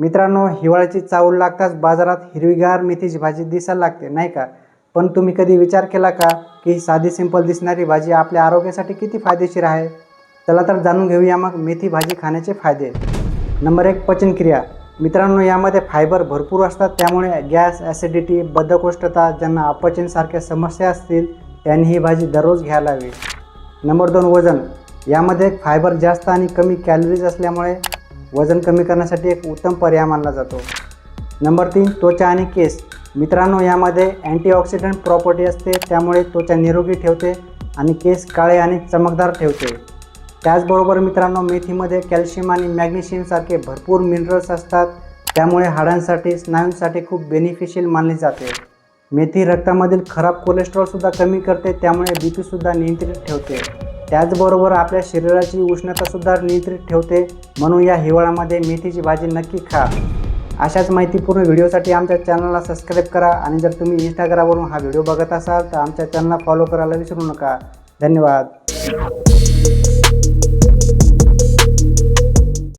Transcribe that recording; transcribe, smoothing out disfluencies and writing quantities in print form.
मित्रांनो, हिवाळ्याची चाहूल लागताच बाजारात हिरवीगार मेथीची भाजी दिसायला लागते, नाही का? पण तुम्ही कधी विचार केला का की ही साधी सिंपल दिसणारी भाजी आपल्या आरोग्यासाठी किती फायदेशीर आहे? चला तर जाणून घेऊया मग मेथी भाजी खाण्याचे फायदे. नंबर 1, पचनक्रिया. मित्रांनो, यामध्ये फायबर भरपूर असतात, त्यामुळे गॅस, ॲसिडिटी, बद्धकोष्ठता, ज्यांना अपचनसारख्या समस्या असतील त्यांनी ही भाजी दररोज घ्यायला हवी. नंबर 2, वजन. यामध्ये फायबर जास्त आणि कमी कॅलरीज असल्यामुळे वजन कमी करण्यासाठी एक उत्तम पर्याय मानला जातो. नंबर 3, त्वचा आणि केस. मित्रांनो, यामध्ये अँटीऑक्सिडंट प्रॉपर्टी असते, त्यामुळे त्वचा निरोगी ठेवते आणि केस काळे आणि चमकदार ठेवते. त्याचबरोबर मित्रांनो, मेथीमध्ये कॅल्शियम आणि मॅग्नेशियमसारखे भरपूर मिनरल्स असतात, त्यामुळे हाडांसाठी, स्नायूंसाठी खूप बेनिफिशियल मानली जाते. मेथी रक्तामधील खराब कोलेस्ट्रॉलसुद्धा कमी करते, त्यामुळे बीपीसुद्धा नियंत्रित ठेवते. त्याचबरोबर आपल्या शरीराची उष्णतासुद्धा नियंत्रित ठेवते. म्हणून या हिवाळ्यामध्ये मेथीची भाजी नक्की खा. अशाच माहितीपूर्ण व्हिडिओसाठी आमच्या चॅनलला सबस्क्राईब करा आणि जर तुम्ही इंस्टाग्रामवरून हा व्हिडिओ बघत असाल तर आमच्या चॅनलला फॉलो करायला विसरू नका. धन्यवाद.